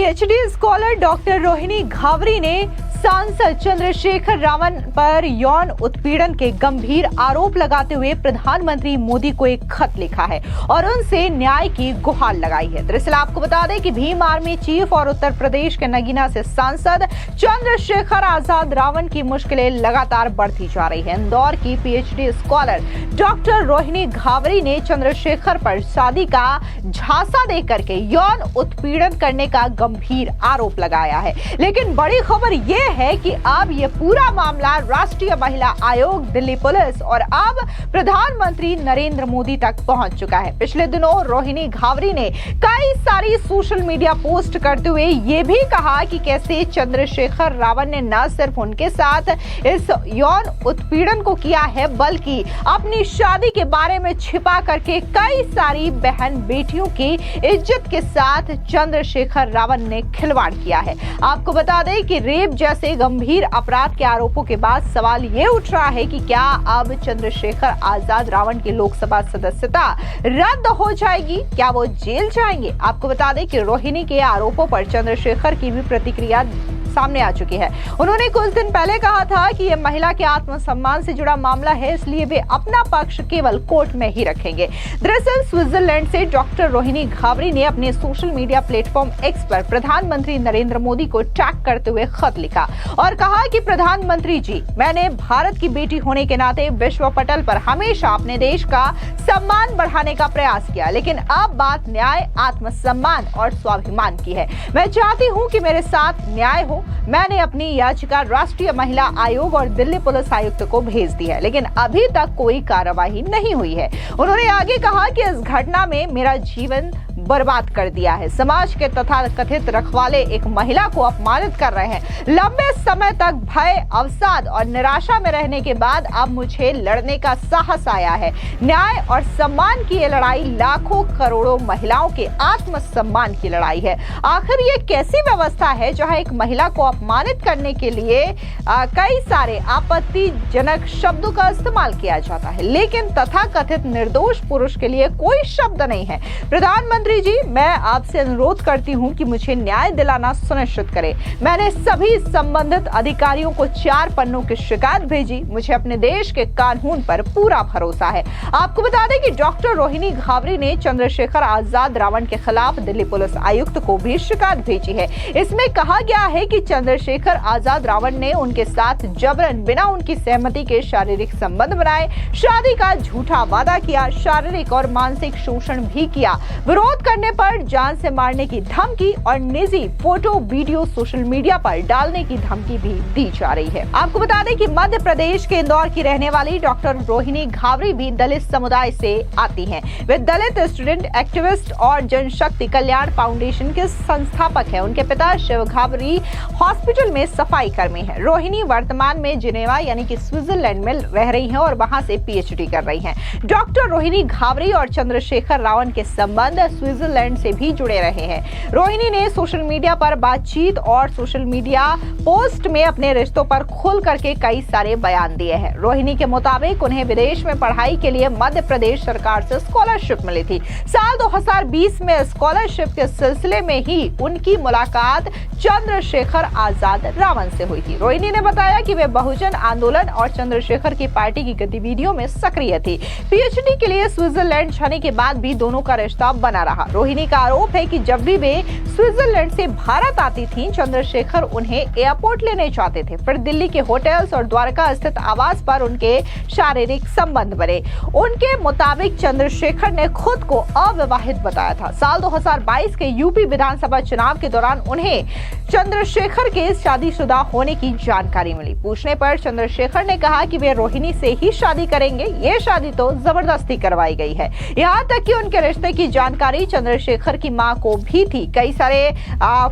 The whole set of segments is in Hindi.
PhD scholar doctor Rohini Ghavri ने सांसद चंद्रशेखर रावण पर यौन उत्पीड़न के गंभीर आरोप लगाते हुए प्रधानमंत्री मोदी को एक खत लिखा है और उनसे न्याय की गुहार लगाई है। दरअसल आपको बता दें कि भीम आर्मी चीफ और उत्तर प्रदेश के नगीना से सांसद चंद्रशेखर आजाद रावण की मुश्किलें लगातार बढ़ती जा रही है। इंदौर की PhD scholar doctor Rohini Ghavri ने चंद्रशेखर पर शादी का झांसा देकर के यौन उत्पीड़न करने का गंभीर आरोप लगाया है। लेकिन बड़ी खबर यह है कि अब ये पूरा मामला राष्ट्रीय महिला आयोग, दिल्ली पुलिस और अब प्रधानमंत्री नरेंद्र मोदी तक पहुंच चुका है। पिछले दिनों रोहिणी घावरी ने कई सारी सोशल मीडिया पोस्ट करते हुए ये भी कहा कि कैसे चंद्रशेखर रावण ने न सिर्फ उनके साथ इस यौन उत्पीड़न को किया है बल्कि अपनी शादी के बारे में छिपा करके कई सारी बहन बेटियों की इज्जत के साथ चंद्रशेखर रावण ने खिलवाड़ किया है। आपको बता दें कि रेप जैसे गंभीर अपराध के आरोपों के बाद सवाल ये उठ रहा है कि क्या अब चंद्रशेखर आजाद रावण की लोकसभा सदस्यता रद्द हो जाएगी, क्या वो जेल जाएंगे। आपको बता दें कि रोहिणी के आरोपों पर चंद्रशेखर की भी प्रतिक्रिया सामने आ चुकी है। उन्होंने कुछ दिन पहले कहा था कि यह महिला के आत्मसम्मान से जुड़ा मामला है, इसलिए वे अपना पक्ष केवल कोर्ट में ही रखेंगे। दरअसल स्विट्जरलैंड से डॉक्टर रोहिणी घावरी ने अपने सोशल मीडिया प्लेटफॉर्म एक्स पर प्रधानमंत्री नरेंद्र मोदी को टैग करते हुए खत लिखा और कहा कि प्रधानमंत्री जी, मैंने भारत की बेटी होने के नाते विश्व पटल पर हमेशा अपने देश का सम्मान बढ़ाने का प्रयास किया, लेकिन अब बात न्याय, आत्मसम्मान और स्वाभिमान की है। मैं चाहती हूँ कि मेरे साथ न्याय हो। मैंने अपनी याचिका राष्ट्रीय महिला आयोग और दिल्ली पुलिस आयुक्त को भेज दी है, लेकिन अभी तक कोई कार्रवाई नहीं हुई है। उन्होंने आगे कहा कि इस घटना में मेरा जीवन बर्बाद कर दिया है। समाज के तथाकथित रखवाले एक महिला को अपमानित कर रहे हैं। लंबे समय तक भय, अवसाद और निराशा में रहने के बाद अब मुझे लड़ने का साहस आया है। न्याय और सम्मान की ये लड़ाई लाखों करोड़ों महिलाओं के आत्मसम्मान की लड़ाई है। आखिर ये कैसी व्यवस्था है जहां एक महिला को अपमानित करने के लिए कई सारे आपत्तिजनक शब्दों का इस्तेमाल किया जाता है, लेकिन तथाकथित निर्दोष पुरुष के लिए कोई शब्द नहीं है। प्रधानमंत्री जी, मैं आपसे अनुरोध करती हूं कि मुझे न्याय दिलाना सुनिश्चित करें। मैंने सभी संबंधित अधिकारियों को 4 पन्नों की शिकायत भेजी। मुझे अपने देश के कानून पर पूरा भरोसा है। आपको बता दें कि डॉक्टर रोहिणी घावरी ने चंद्रशेखर आजाद रावण के खिलाफ दिल्ली पुलिस आयुक्त को भी शिकायत भेजी है। इसमें कहा गया है कि चंद्रशेखर आजाद रावण ने उनके साथ जबरन बिना उनकी सहमति के शारीरिक संबंध बनाए, शादी का झूठा वादा किया, शारीरिक और मानसिक शोषण भी किया, विरोध करने पर जान से मारने की धमकी और निजी फोटो वीडियो सोशल मीडिया पर डालने की धमकी भी दी जा रही है। आपको बता दें कि मध्य प्रदेश के इंदौर की रहने वाली डॉक्टर रोहिणी घावरी भी दलित समुदाय से आती हैं। वे दलित स्टूडेंट एक्टिविस्ट और जनशक्ति कल्याण फाउंडेशन के संस्थापक हैं। उनके पिता शिव घावरी हॉस्पिटल में सफाई कर्मी हैं। रोहिणी वर्तमान में जिनेवा यानी कि स्विट्जरलैंड में रह रही हैं और वहां से पीएचडी कर रही हैं। डॉक्टर रोहिणी घावरी और चंद्रशेखर रावण के संबंध स्विट्जरलैंड से भी जुड़े रहे हैं। रोहिणी ने सोशल मीडिया पर बातचीत और सोशल मीडिया पोस्ट में अपने रिश्तों पर खुल करके कई सारे बयान दिए हैं। रोहिणी के मुताबिक उन्हें विदेश में पढ़ाई के लिए मध्य प्रदेश सरकार से स्कॉलरशिप मिली थी। साल 2020 में स्कॉलरशिप के सिलसिले में ही उनकी मुलाकात चंद्रशेखर आजाद रावण से हुई थी। रोहिणी ने बताया कि वे बहुजन आंदोलन और चंद्रशेखर की पार्टी की गतिविधियों में सक्रिय थी। पीएचडी के लिए स्विट्जरलैंड जाने के बाद भी दोनों का रिश्ता बना रहा। रोहिणी का आरोप है कि जब भी वे स्विट्जरलैंड से भारत आती थीं, चंद्रशेखर उन्हें एयरपोर्ट लेने जाते थे, फिर दिल्ली के होटल्स और द्वारका स्थित आवास पर उनके शारीरिक संबंध बने। उनके मुताबिक चंद्रशेखर ने खुद को अविवाहित बताया था। साल 2022 के यूपी विधानसभा चुनाव के दौरान उन्हें चंद्रशेखर के शादीशुदा होने की जानकारी मिली। पूछने पर चंद्रशेखर ने कहा कि वे रोहिणी से ही शादी करेंगे। ये शादी तो जबरदस्ती करवाई गई है। यहाँ तक कि उनके रिश्ते की जानकारी चंद्रशेखर की मां को भी थी। कई सारे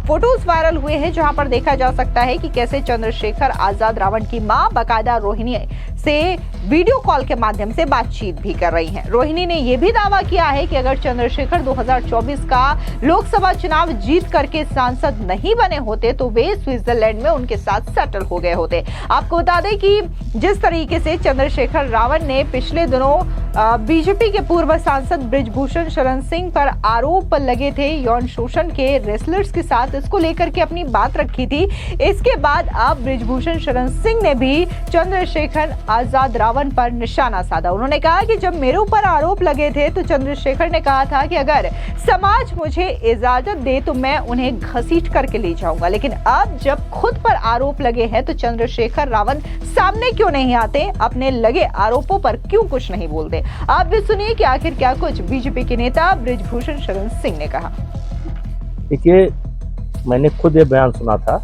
फोटोज वायरल हुए हैं जहां पर देखा जा सकता है कि कैसे चंद्रशेखर आजाद रावण की मां बाकायदा रोहिणी से वीडियो कॉल के माध्यम से बातचीत भी कर रही हैं। रोहिणी ने यह भी दावा किया है कि अगर चंद्रशेखर 2024 का लोकसभा चुनाव जीत करके सांसद नहीं बने होते तो वे स्विट्जरलैंड में उनके साथ सेटल हो गए होते। आपको बता दें कि जिस तरीके से चंद्रशेखर रावण ने पिछले दिनों बीजेपी के पूर्व सांसद बृजभूषण शरण सिंह पर आरोप लगे थे यौन शोषण के रेसलर्स के साथ, इसको लेकर के अपनी बात रखी थी। इसके बाद अब बृजभूषण शरण सिंह ने भी चंद्रशेखर आजाद रावण पर निशाना साधा। उन्होंने कहा कि जब मेरे ऊपर आरोप लगे थे तो चंद्रशेखर ने कहा था कि अगर समाज मुझे इजाजत दे तो मैं उन्हें घसीट करके ले जाऊंगा, लेकिन अब जब खुद पर आरोप लगे हैं तो चंद्रशेखर रावण सामने क्यों नहीं आते, अपने लगे आरोपों पर क्यों कुछ नहीं बोलते। आप भी सुनिए कि आखिर क्या कुछ बीजेपी के नेता बृजभूषण शरण सिंह ने कहा। देखिए, मैंने खुद ये बयान सुना था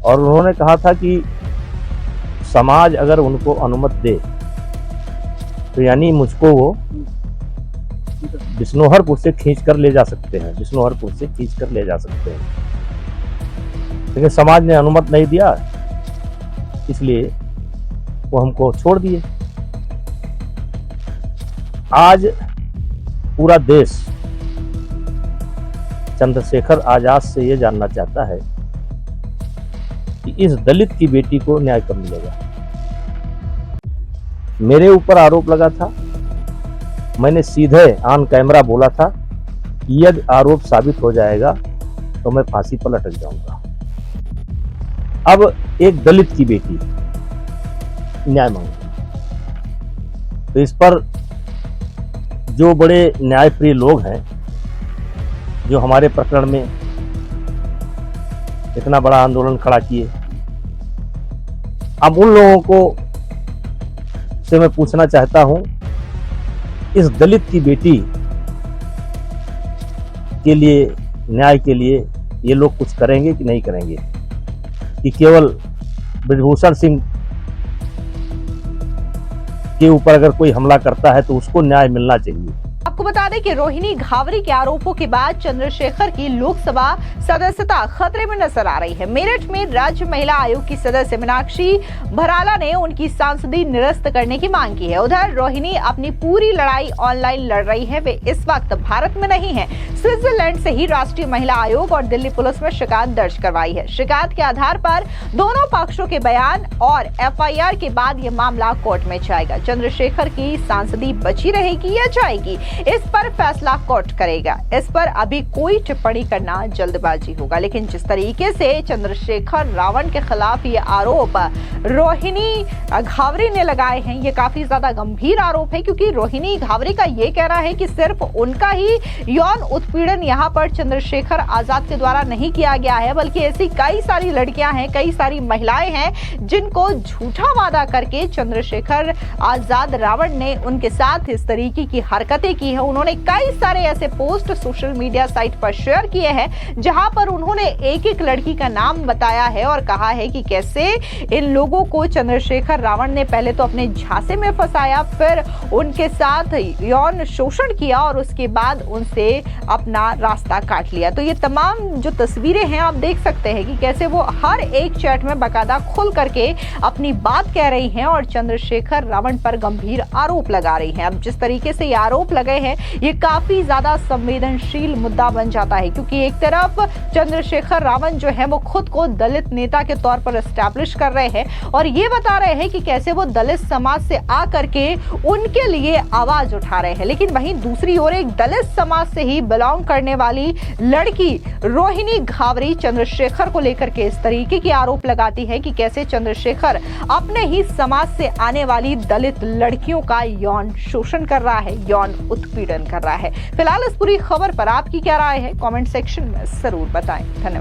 और उन्होंने कहा था कि समाज अगर उनको अनुमति दे तो यानी मुझको वो बिश्नोहरपुर से खींच कर ले जा सकते हैं, बिश्नोहरपुर से खींच कर ले जा सकते हैं। लेकिन समाज ने अनुमति नहीं दिया, इसलिए वो हमको छोड़ दिए। आज पूरा देश चंद्रशेखर आजाद से ये जानना चाहता है कि इस दलित की बेटी को न्याय कब मिलेगा। मेरे ऊपर आरोप लगा था, मैंने सीधे ऑन कैमरा बोला था कि यदि आरोप साबित हो जाएगा तो मैं फांसी पर लटक जाऊंगा। अब एक दलित की बेटी न्याय मांगती, तो इस पर जो बड़े न्यायप्रिय लोग हैं, जो हमारे प्रकरण में इतना बड़ा आंदोलन खड़ा किए, अब उन लोगों को से मैं पूछना चाहता हूं, इस दलित की बेटी के लिए, न्याय के लिए ये लोग कुछ करेंगे कि नहीं करेंगे, कि केवल बृजभूषण सिंह के ऊपर अगर कोई हमला करता है तो उसको न्याय मिलना चाहिए। आपको बता दें कि रोहिणी घावरी के आरोपों के बाद चंद्रशेखर की लोकसभा सदस्यता खतरे में नजर आ रही है। मेरठ में राज्य महिला आयोग की सदस्य मीनाक्षी भराला ने उनकी सांसदी निरस्त करने की मांग की है। उधर रोहिणी अपनी पूरी लड़ाई ऑनलाइन लड़ रही है। वे इस वक्त भारत में नहीं है, स्विट्जरलैंड से ही राष्ट्रीय महिला आयोग और दिल्ली पुलिस में शिकायत दर्ज करवाई है। शिकायत के आधार पर दोनों पक्षों के बयान और एफआईआर के बाद ये मामला कोर्ट में जाएगा। चंद्रशेखर की सांसदी बची रहेगी या जाएगी, इस पर फैसला कोर्ट करेगा। इस पर अभी कोई टिप्पणी करना जल्दबाजी होगा। लेकिन जिस तरीके से चंद्रशेखर रावण के खिलाफ ये आरोप रोहिणी घावरी ने लगाए हैं, ये काफी ज्यादा गंभीर आरोप है, क्योंकि रोहिणी घावरी का ये कहना है कि सिर्फ उनका ही यौन उत्पीड़न यहाँ पर चंद्रशेखर आजाद के द्वारा नहीं किया गया है, बल्कि ऐसी कई सारी लड़कियां हैं, कई सारी महिलाएं हैं जिनको झूठा वादा करके चंद्रशेखर आजाद रावण ने उनके साथ इस तरीके की हरकतें की है। उन्होंने कई सारे ऐसे पोस्ट सोशल मीडिया साइट पर शेयर किए हैं जहां पर उन्होंने एक एक लड़की का नाम बताया है और कहा है कि कैसे इन लोगों को चंद्रशेखर रावण ने पहले तो अपने झांसे में फंसाया, फिर उनके साथ यौन शोषण किया और उसके बाद उनसे अपना रास्ता काट लिया। तो ये तमाम जो तस्वीरें हैं आप देख सकते हैं कि कैसे वो हर एक चैट में बाकायदा खुल करके अपनी बात कह रही हैं और चंद्रशेखर रावण पर गंभीर आरोप लगा रही हैं। अब जिस तरीके से ये आरोप लगे हैं, ये काफी ज्यादा संवेदनशील मुद्दा बन जाता है, क्योंकि एक तरफ चंद्रशेखर रावण जो है वो खुद को दलित नेता के तौर पर एस्टैब्लिश कर रहे हैं और ये बता रहे हैं कि कैसे वो दलित समाज से आकर के उनके लिए आवाज उठा रहे हैं। लेकिन वहीं दूसरी ओर एक दलित समाज से ही बिलोंग करने वाली लड़की रोहिणी घावरी चंद्रशेखर को लेकर के इस तरीके की आरोप लगाती है कि कैसे चंद्रशेखर अपने ही समाज से आने वाली दलित लड़कियों का यौन शोषण कर रहा है, यौन उत्पीड़न कर रहा है। फिलहाल इस पूरी खबर पर आपकी क्या राय है, कमेंट सेक्शन में जरूर बताएं। धन्यवाद।